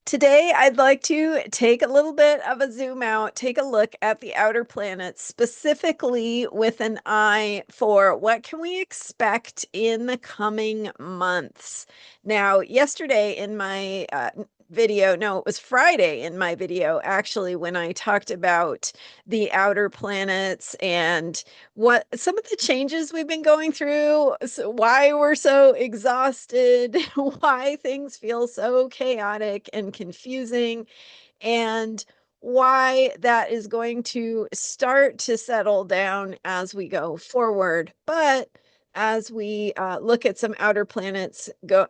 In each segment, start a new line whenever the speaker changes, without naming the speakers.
Today, I'd like to take a little bit of a zoom out, take a look at the outer planets, specifically with an eye for what can we expect in the coming months. Now, yesterday in my video, no, it was Friday in my video, actually, when I talked about the outer planets and what some of the changes we've been going through, so why we're so exhausted, why things feel so chaotic and confusing, and why that is going to start to settle down as we go forward. But as we look at some outer planets go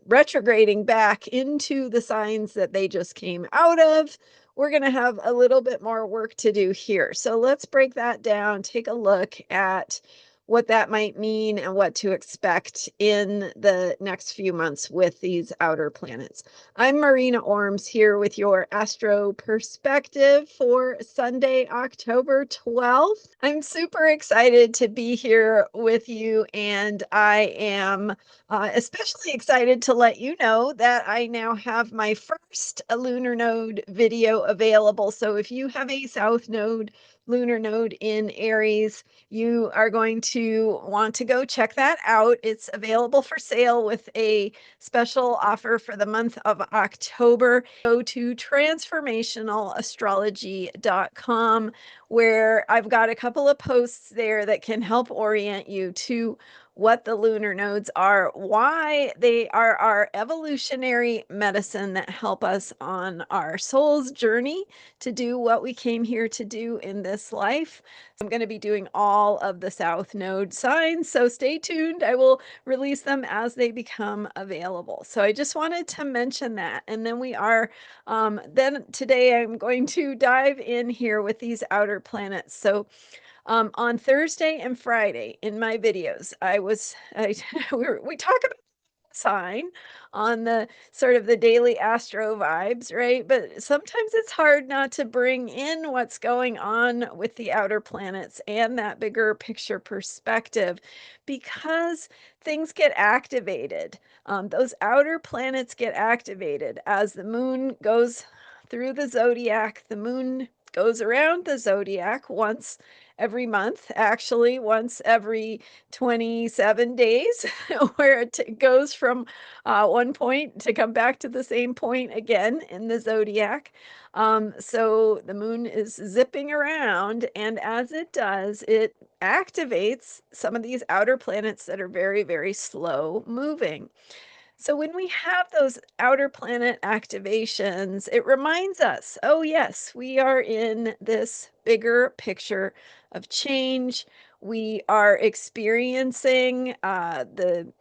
retrograding back into the signs that they just came out of, we're going to have a little bit more work to do here. So let's break that down, take a look at what that might mean and what to expect in the next few months with these outer planets. I'm Marina Orms here with your Astro perspective for Sunday, October 12th. I'm super excited to be here with you, and I am especially excited to let you know that I now have my first lunar node video available. So if you have a South Node, lunar node in Aries, you are going to want to go check that out. It's available for sale with a special offer for the month of October. Go to transformationalastrology.com, where I've got a couple of posts there that can help orient you to what the lunar nodes are, why they are our evolutionary medicine that help us on our soul's journey to do what we came here to do in this life. I'm going to be doing all of the South Node signs, so stay tuned. I will release them as they become available. So I just wanted to mention that. And then then today I'm going to dive in here with these outer planets. So on Thursday and Friday in my videos, we talk about sign on the sort of the daily astro vibes, right? But sometimes it's hard not to bring in what's going on with the outer planets and that bigger picture perspective, because things get activated. Those outer planets get activated as the moon goes through the zodiac. The moon goes around the zodiac once every month, actually, once every 27 days, where it goes from one point to come back to the same point again in the zodiac. So the moon is zipping around, and as it does, it activates some of these outer planets that are very, very slow moving. So when we have those outer planet activations, it reminds us, oh yes, we are in this bigger picture of change. We are experiencing the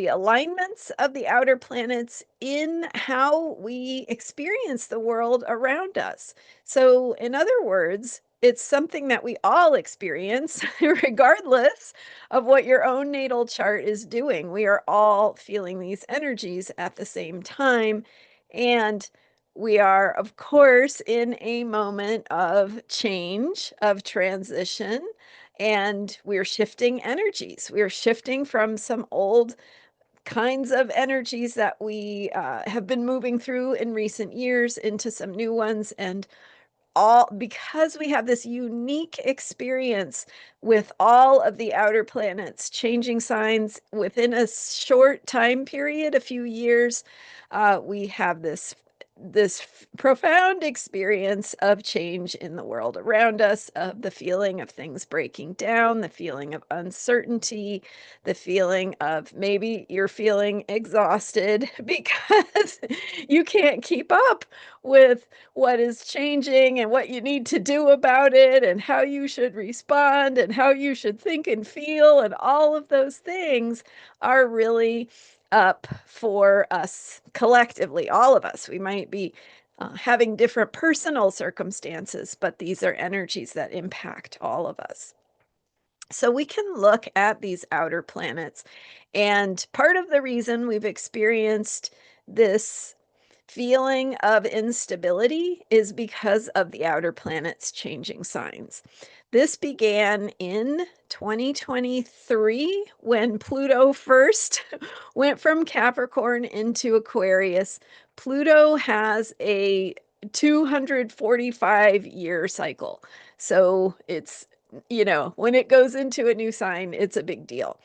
alignments of the outer planets in how we experience the world around us. So in other words, it's something that we all experience, regardless of what your own natal chart is doing. We are all feeling these energies at the same time. And we are, of course, in a moment of change, of transition, and we're shifting energies. We're shifting from some old kinds of energies that we have been moving through in recent years into some new ones. And all because we have this unique experience with all of the outer planets changing signs within a short time period, a few years, we have this profound experience of change in the world around us, of the feeling of things breaking down, the feeling of uncertainty, the feeling of maybe you're feeling exhausted because you can't keep up with what is changing and what you need to do about it and how you should respond and how you should think and feel, and all of those things are really up for us collectively, all of us. We might be having different personal circumstances, but these are energies that impact all of us. So we can look at these outer planets, and part of the reason we've experienced this feeling of instability is because of the outer planets changing signs. This began in 2023 when Pluto first went from Capricorn into Aquarius. Pluto has a 245-year cycle. So it's, when it goes into a new sign, it's a big deal.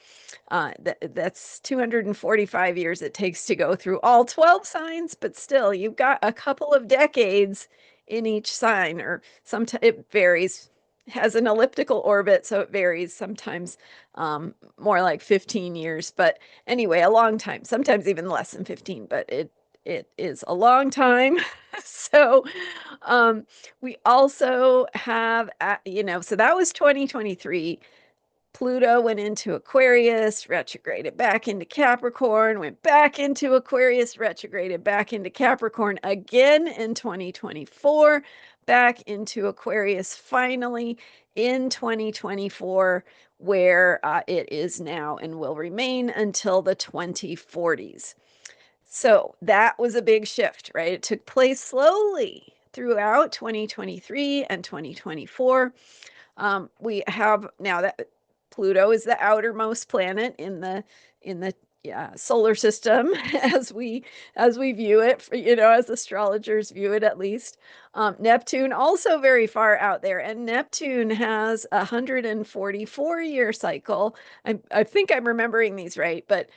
That's 245 years it takes to go through all 12 signs, but still, you've got a couple of decades in each sign, or sometimes it varies. It has an elliptical orbit, so it varies, sometimes more like 15 years. But anyway, a long time, sometimes even less than 15, but it is a long time. So we also have, so that was 2023. Pluto went into Aquarius, retrograded back into Capricorn, went back into Aquarius, retrograded back into Capricorn again in 2024, back into Aquarius finally in 2024, where it is now and will remain until the 2040s. So that was a big shift, right? It took place slowly throughout 2023 and 2024. We have now that Pluto is the outermost planet in the solar system as we view it, as astrologers view it, at least. Neptune also very far out there, and Neptune has a 144-year cycle. I think I'm remembering these right, but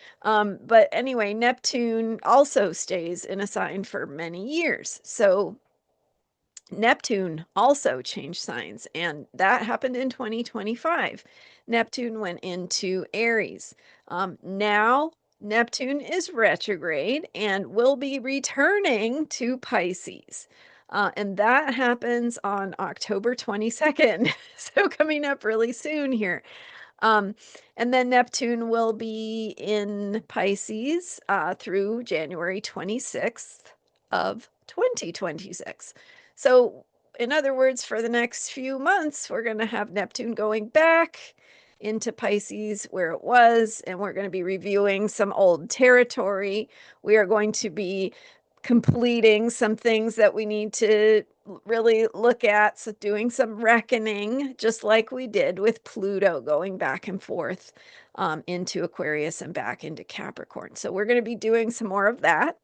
anyway, Neptune also stays in a sign for many years. So Neptune also changed signs, and that happened in 2025. Neptune went into Aries. Now, Neptune is retrograde and will be returning to Pisces. And that happens on October 22nd. So, coming up really soon here. And then Neptune will be in Pisces through January 26th of 2026. So, in other words, for the next few months, we're going to have Neptune going back into Pisces where it was, and we're going to be reviewing some old territory. We are going to be completing some things that we need to really look at, so doing some reckoning, just like we did with Pluto going back and forth into Aquarius and back into Capricorn. So we're going to be doing some more of that.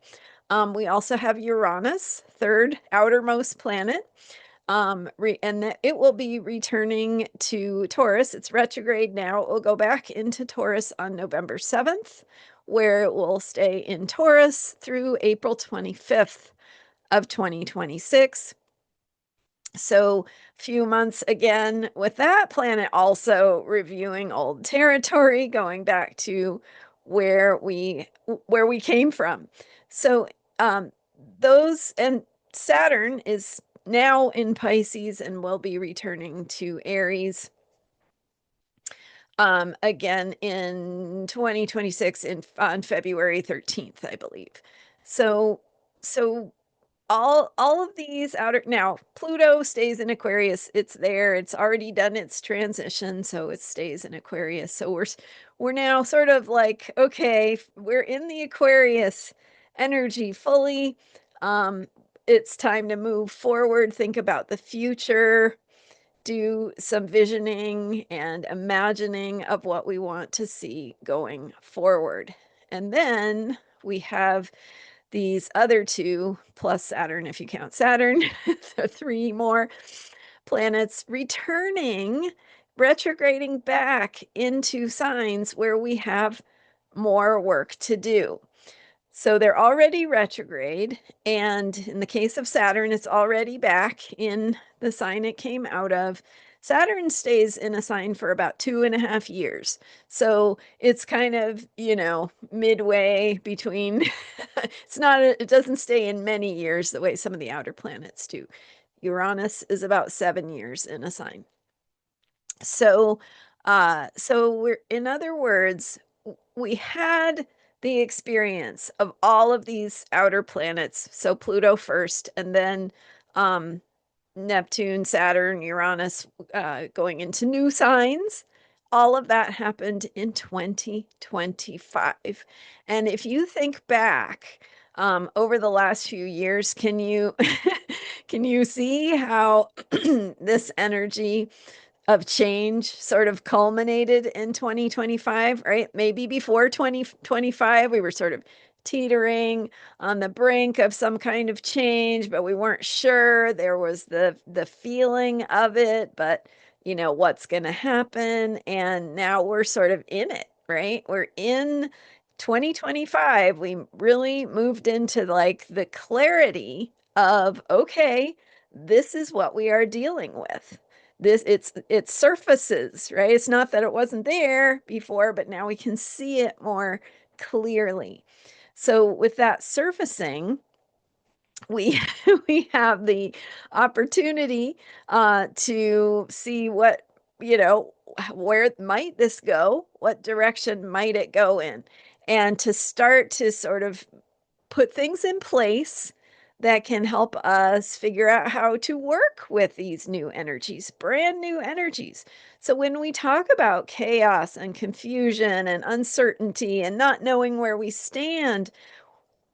We also have Uranus, third outermost planet. And it will be returning to Taurus. It's retrograde now. It will go back into Taurus on November 7th, where it will stay in Taurus through April 25th of 2026. So few months again with that planet also reviewing old territory, going back to where we came from. So those, and Saturn is now in Pisces and will be returning to Aries again in 2026 on February 13th, I believe. So all of these outer, now Pluto stays in Aquarius. It's there. It's already done its transition, so it stays in Aquarius. So we're now sort of like, okay, we're in the Aquarius energy fully. It's time to move forward, think about the future, do some visioning and imagining of what we want to see going forward. And then we have these other two, plus Saturn, if you count Saturn, so three more planets returning, retrograding back into signs where we have more work to do. So they're already retrograde, and in the case of Saturn, it's already back in the sign it came out of. Saturn stays in a sign for about 2.5 years. So it's kind of, midway between. It doesn't stay in many years the way some of the outer planets do. Uranus is about 7 years in a sign. So, in other words, we had the experience of all of these outer planets. So Pluto first, and then Neptune, Saturn, Uranus going into new signs. All of that happened in 2025. And if you think back over the last few years, can you can you see how this energy of change sort of culminated in 2025, right? Maybe before 2025, we were sort of teetering on the brink of some kind of change, but we weren't sure. There was the feeling of it, but what's going to happen? And now we're sort of in it, right? We're in 2025. We really moved into like the clarity of, okay, this is what we are dealing with. It surfaces, right? It's not that it wasn't there before, but now we can see it more clearly. So with that surfacing, we we have the opportunity to see what, where might this go, what direction might it go in, and to start to sort of put things in place that can help us figure out how to work with these new energies, brand new energies. So when we talk about chaos and confusion and uncertainty and not knowing where we stand,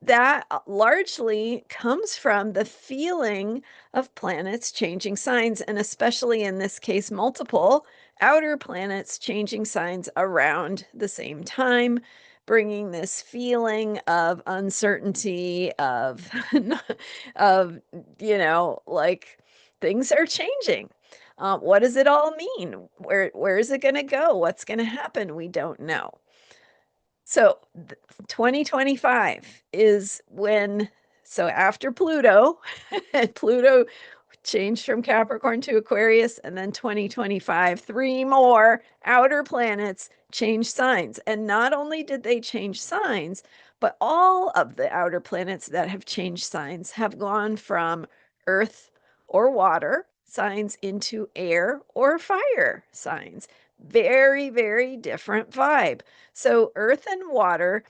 that largely comes from the feeling of planets changing signs, and especially in this case, multiple outer planets changing signs around the same time, bringing this feeling of uncertainty, of, of, like things are changing. What does it all mean? Where is it going to go? What's going to happen? We don't know. So 2025 is when, so after Pluto, Pluto changed from Capricorn to Aquarius, and then 2025, three more outer planets changed signs. And not only did they change signs, but all of the outer planets that have changed signs have gone from earth or water signs into air or fire signs. Very, very different vibe. So earth and water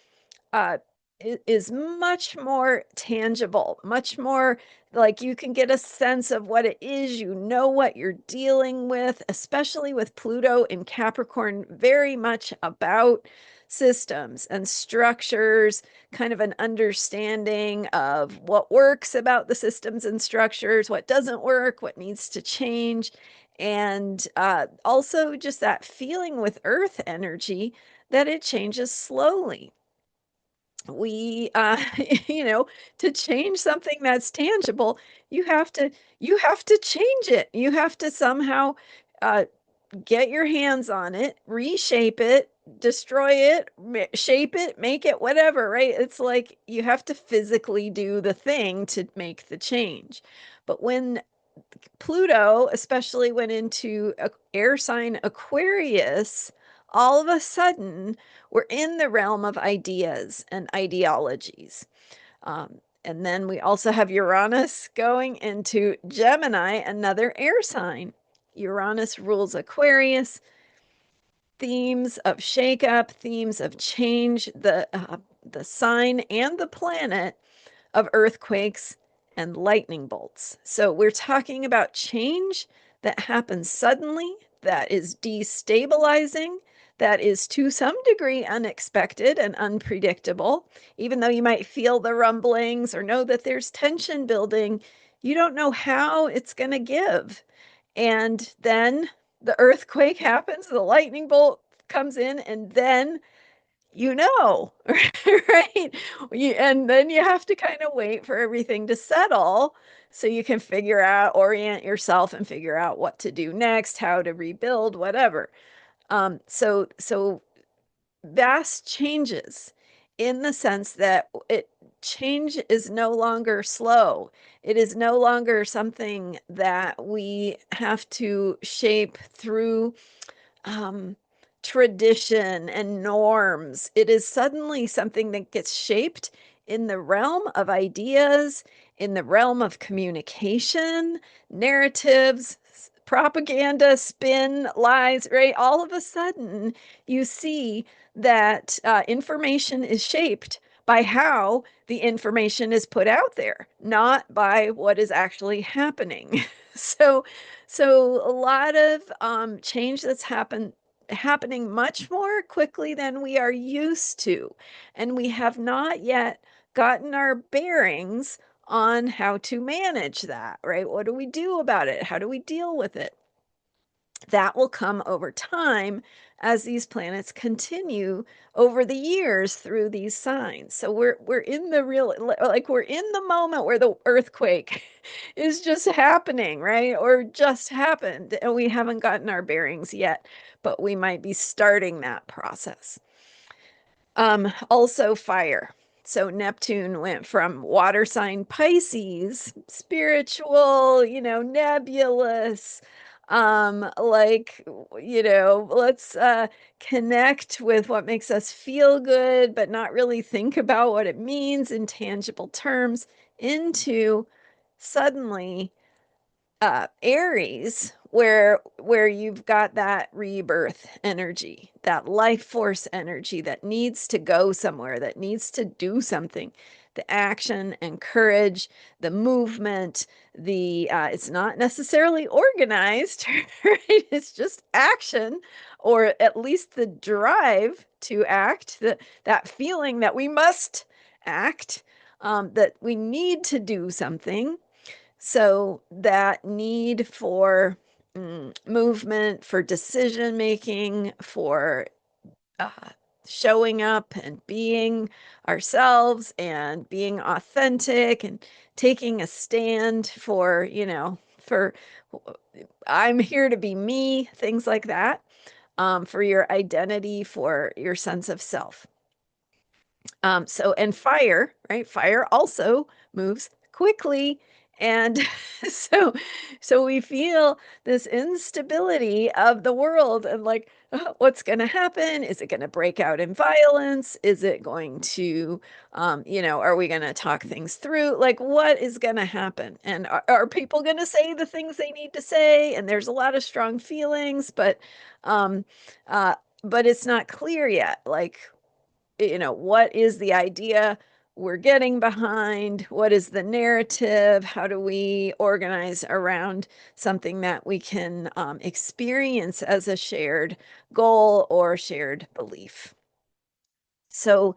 uh, is much more tangible, much more like you can get a sense of what it is, what you're dealing with, especially with Pluto in Capricorn, very much about systems and structures, kind of an understanding of what works about the systems and structures, what doesn't work, what needs to change. And also just that feeling with Earth energy that it changes slowly. We to change something that's tangible, you have to change it. You have to somehow uh get your hands on it, reshape it, destroy it, shape it, make it, whatever, right? It's like you have to physically do the thing to make the change. But when Pluto especially went into air sign Aquarius, all of a sudden we're in the realm of ideas and ideologies. And then we also have Uranus going into Gemini, another air sign. Uranus rules Aquarius. Themes of shakeup, themes of change, the sign and the planet of earthquakes and lightning bolts. So we're talking about change that happens suddenly, that is destabilizing, that is to some degree unexpected and unpredictable. Even though you might feel the rumblings or know that there's tension building, you don't know how it's going to give. And then the earthquake happens, the lightning bolt comes in, and then right? And then you have to kind of wait for everything to settle so you can orient yourself and figure out what to do next, how to rebuild, whatever. So vast changes in the sense that change is no longer slow. It is no longer something that we have to shape through um, tradition and norms. It is suddenly something that gets shaped in the realm of ideas, in the realm of communication, narratives, propaganda, spin, lies, right? All of a sudden, you see that information is shaped by how the information is put out there, not by what is actually happening. So, so a lot of change that's happening much more quickly than we are used to, and we have not yet gotten our bearings on how to manage that, right? What do we do about it? How do we deal with it? That will come over time as these planets continue over the years through these signs. So we're in the real, like we're in the moment where the earthquake is just happening, right? Or just happened, and we haven't gotten our bearings yet, but we might be starting that process. Also fire. So Neptune went from water sign Pisces, spiritual, nebulous, like, let's connect with what makes us feel good, but not really think about what it means in tangible terms, into suddenly Aries, where you've got that rebirth energy, that life force energy that needs to go somewhere, that needs to do something. The action and courage, the movement, the it's not necessarily organized, right? It's just action, or at least the drive to act, that feeling that we must act, that we need to do something. So that need for movement, for decision making, for uh, showing up and being ourselves and being authentic and taking a stand for, for I'm here to be me, things like that, for your identity, for your sense of self. And fire, right? Fire also moves quickly. And so, so we feel this instability of the world and like, what's going to happen? Is it going to break out in violence? Is it going to, are we going to talk things through? Like, what is going to happen? And are people going to say the things they need to say? And there's a lot of strong feelings, um, but it's not clear yet. Like, what is the idea we're getting behind? What is the narrative? How do we organize around something that we can experience as a shared goal or shared belief? So,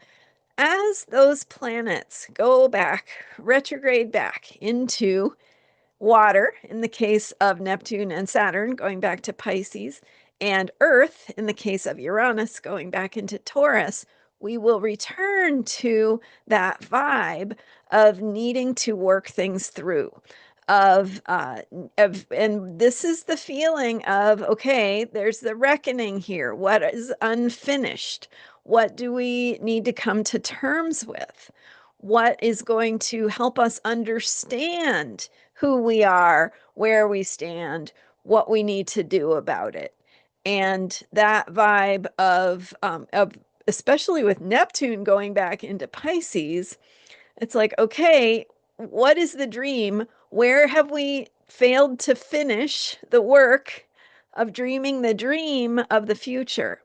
as those planets go back, retrograde back into water in the case of Neptune and Saturn going back to Pisces, and Earth in the case of Uranus going back into Taurus, we will return to that vibe of needing to work things through. And this is the feeling of, okay, there's the reckoning here. What is unfinished? What do we need to come to terms with? What is going to help us understand who we are, where we stand, what we need to do about it? And that vibe of especially with Neptune going back into Pisces, it's like, okay, what is the dream? Where have we failed to finish the work of dreaming the dream of the future?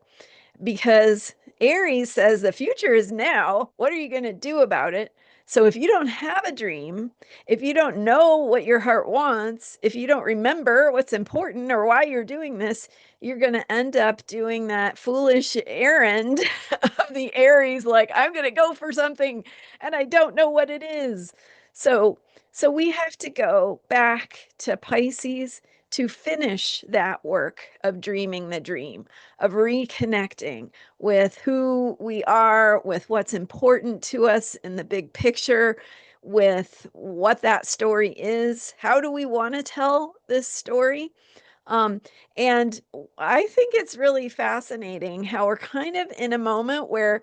Because Aries says the future is now. What are you going to do about it? So if you don't have a dream, if you don't know what your heart wants, if you don't remember what's important or why you're doing this, you're going to end up doing that foolish errand of the Aries, like, I'm going to go for something and I don't know what it is. So so we have to go back to Pisces to finish that work of dreaming the dream, of reconnecting with who we are, with what's important to us in the big picture, with what that story is. How do we want to tell this story? Um, and I think it's really fascinating how we're kind of in a moment where,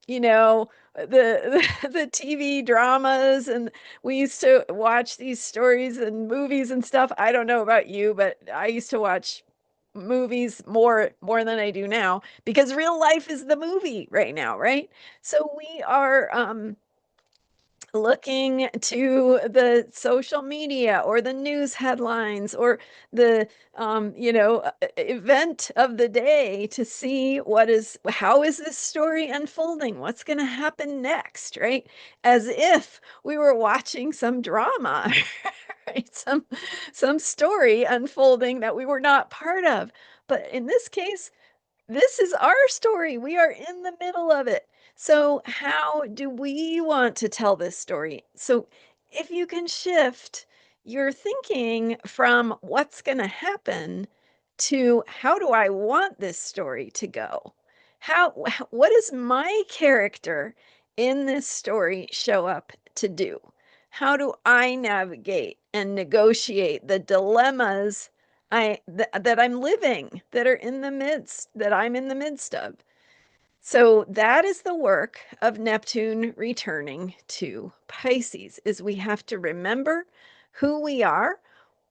you know, the TV dramas, and we used to watch these stories and movies and stuff. I don't know about you, but I used to watch movies more than I do now because real life is the movie right now, right? So we are looking to the social media or the news headlines or the event of the day to see how is this story unfolding, what's going to happen next, right? As if we were watching some drama, right? Some story unfolding that we were not part of. But in this case, this is our story. We are in the middle of it. So, how do we want to tell this story? So, if you can shift your thinking from what's going to happen to how do I want this story to go? What does my character in this story show up to do? How do I navigate and negotiate the dilemmas that I'm living, that I'm in the midst of? So that is the work of Neptune returning to Pisces, is we have to remember who we are,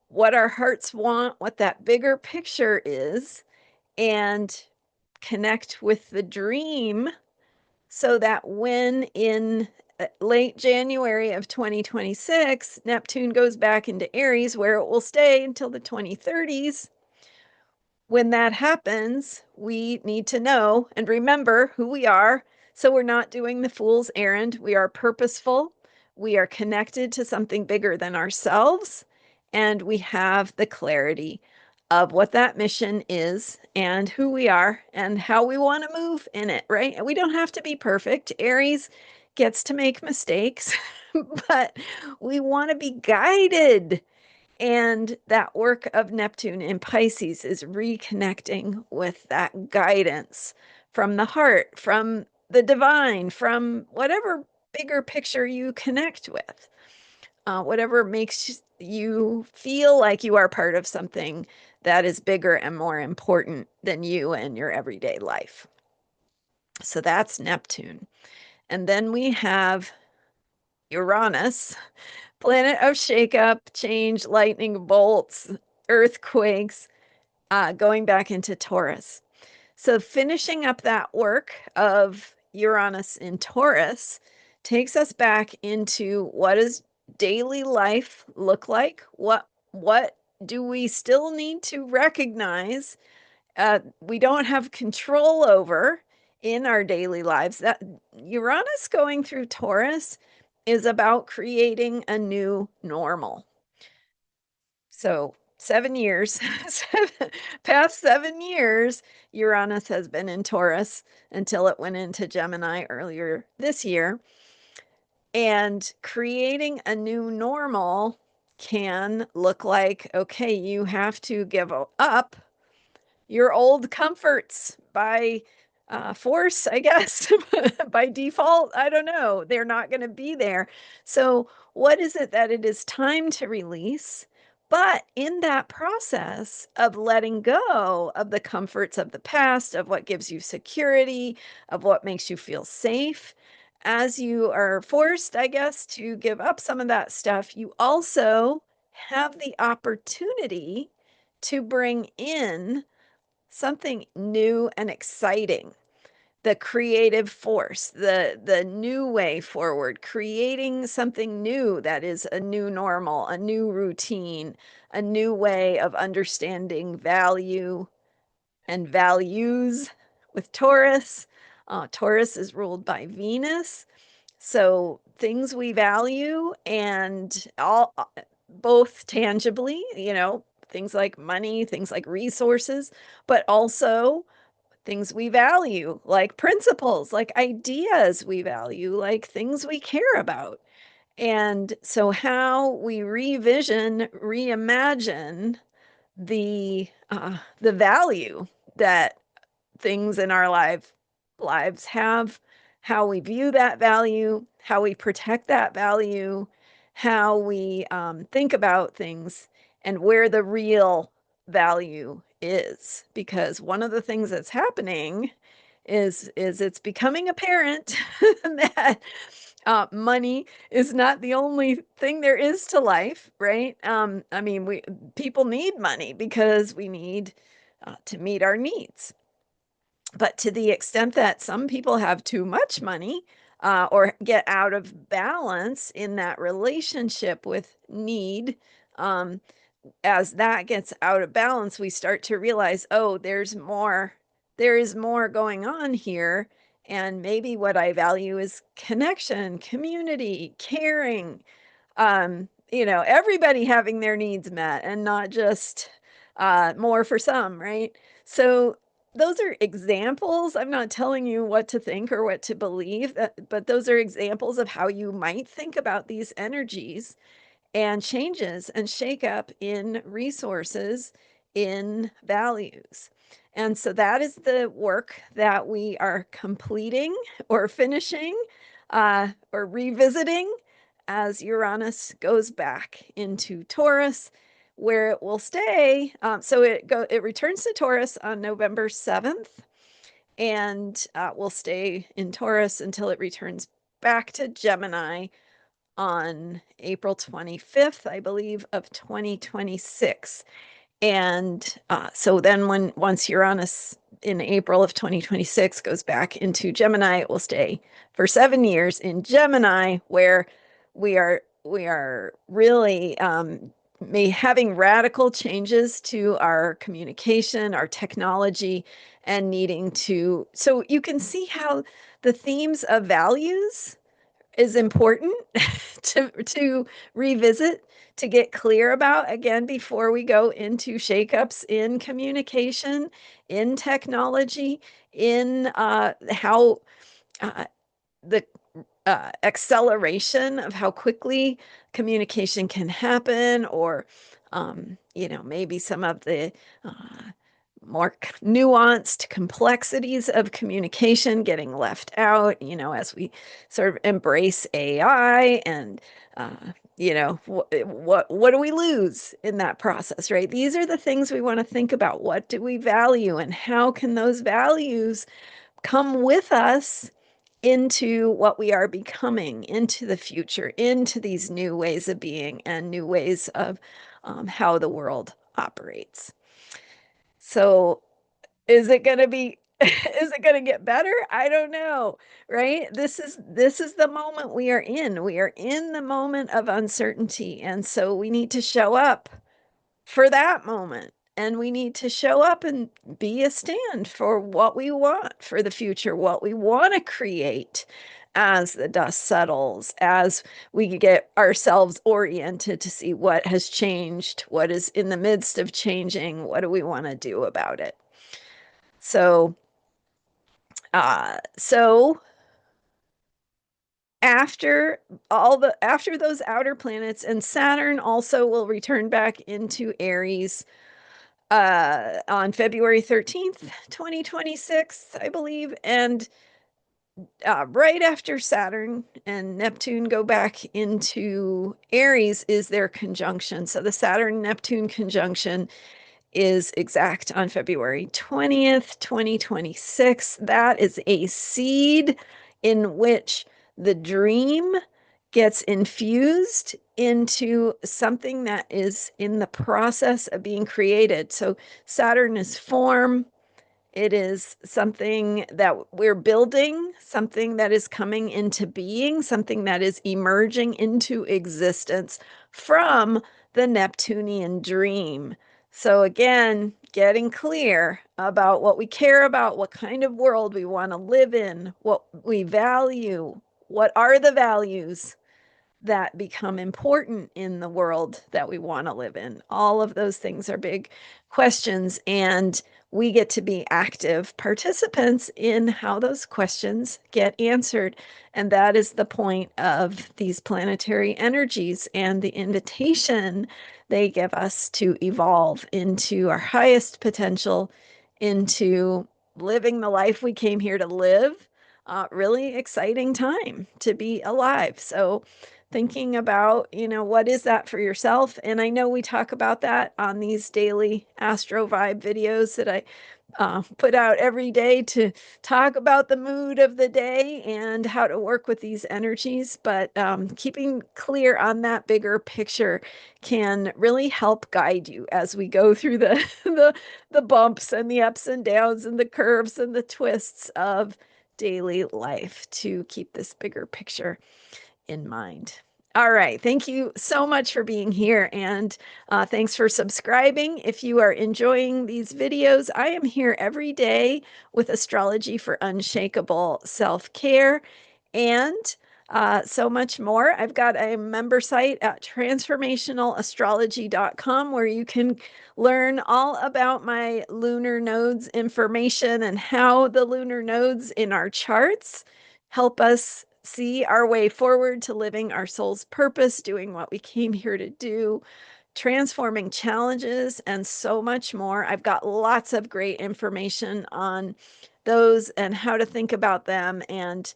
what our hearts want, what that bigger picture is, and connect with the dream so that when in late January of 2026, Neptune goes back into Aries, where it will stay until the 2030s. When that happens, we need to know and remember who we are so we're not doing the fool's errand. We are purposeful, we are connected to something bigger than ourselves, and we have the clarity of what that mission is and who we are and how we want to move in it, right? And we don't have to be perfect. Aries gets to make mistakes, but we want to be guided, and that work of Neptune in Pisces is reconnecting with that guidance from the heart, from the divine, from whatever bigger picture you connect with, whatever makes you feel like you are part of something that is bigger and more important than you and your everyday life. So that's Neptune. And then we have Uranus, planet of shakeup, change, lightning bolts, earthquakes, going back into Taurus. So finishing up that work of Uranus in Taurus takes us back into what does daily life look like? What do we still need to recognize we don't have control over in our daily lives? That Uranus going through Taurus is about creating a new normal. So 7 years, past 7 years, Uranus has been in Taurus until it went into Gemini earlier this year. And creating a new normal can look like, okay, you have to give up your old comforts by force, I guess, by default. I don't know. They're not going to be there. So, what is it that it is time to release? But in that process of letting go of the comforts of the past, of what gives you security, of what makes you feel safe, as you are forced, I guess, to give up some of that stuff, you also have the opportunity to bring in something new and exciting, the creative force, the new way forward, creating something new that is a new normal, a new routine, a new way of understanding value and values with Taurus. Taurus is ruled by Venus, so things we value and all both tangibly, things like money, things like resources, but also things we value, like principles, like ideas we value, like things we care about. And so how we reimagine the value that things in our lives have, how we view that value, how we protect that value, how we think about things, and where the real value is. Because one of the things that's happening is it's becoming apparent that money is not the only thing there is to life, right? I mean, we people need money because we need to meet our needs. But to the extent that some people have too much money, or get out of balance in that relationship with need, um, as that gets out of balance, we start to realize, oh, there is more going on here. And maybe what I value is connection, community, caring, everybody having their needs met and not just more for some, right? So those are examples. I'm not telling you what to think or what to believe, but those are examples of how you might think about these energies and changes and shakeup in resources in values. And so that is the work that we are completing or finishing or revisiting as Uranus goes back into Taurus, where it will stay. So it returns to Taurus on November 7th, and will stay in Taurus until it returns back to Gemini on April 25th, I believe, of 2026. And so then once Uranus in April of 2026 goes back into Gemini, it will stay for 7 years in Gemini, where we are really having radical changes to our communication, our technology, and needing to. So you can see how the themes of values is important to revisit, to get clear about again before we go into shakeups in communication, in technology, in how the acceleration of how quickly communication can happen, or maybe some of the more nuanced complexities of communication getting left out, as we sort of embrace AI, and what do we lose in that process, right? These are the things we want to think about. What do we value, and how can those values come with us into what we are becoming, into the future, into these new ways of being and new ways of how the world operates. So is it going to be is it going to get better? I don't know, right? This is the moment we are in. We are in the moment of uncertainty, and so we need to show up for that moment. And we need to show up and be a stand for what we want for the future, what we want to create as the dust settles, as we get ourselves oriented to see what has changed, what is in the midst of changing, what do we want to do about it. So after those outer planets, and Saturn also will return back into Aries on February 13th, 2026, I believe. And right after Saturn and Neptune go back into Aries is their conjunction. So the Saturn-Neptune conjunction is exact on February 20th, 2026. That is a seed in which the dream gets infused into something that is in the process of being created. So Saturn is form. It is something that we're building, something that is coming into being, something that is emerging into existence from the Neptunian dream. So again, getting clear about what we care about, what kind of world we want to live in, what we value, what are the values that become important in the world that we want to live in. All of those things are big questions, and we get to be active participants in how those questions get answered. And that is the point of these planetary energies and the invitation they give us to evolve into our highest potential, into living the life we came here to live. Really exciting time to be alive. So thinking about, what is that for yourself? And I know we talk about that on these daily Astro Vibe videos that I put out every day to talk about the mood of the day and how to work with these energies. But keeping clear on that bigger picture can really help guide you as we go through the bumps and the ups and downs and the curves and the twists of daily life, to keep this bigger picture in mind. All right. Thank you so much for being here. And thanks for subscribing. If you are enjoying these videos, I am here every day with Astrology for Unshakable Self-Care and so much more. I've got a member site at transformationalastrology.com where you can learn all about my lunar nodes information and how the lunar nodes in our charts help us see our way forward to living our soul's purpose, doing what we came here to do, transforming challenges, and so much more. I've got lots of great information on those and how to think about them, and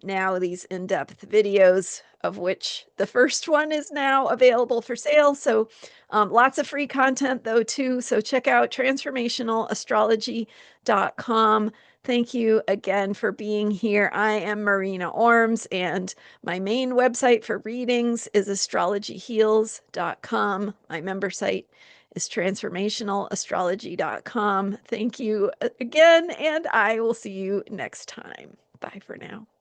now these in-depth videos, of which the first one is now available for sale. So lots of free content though too. So check out transformationalastrology.com. Thank you again for being here. I am Marina Orms, and my main website for readings is astrologyheals.com. My member site is transformationalastrology.com. Thank you again, and I will see you next time. Bye for now.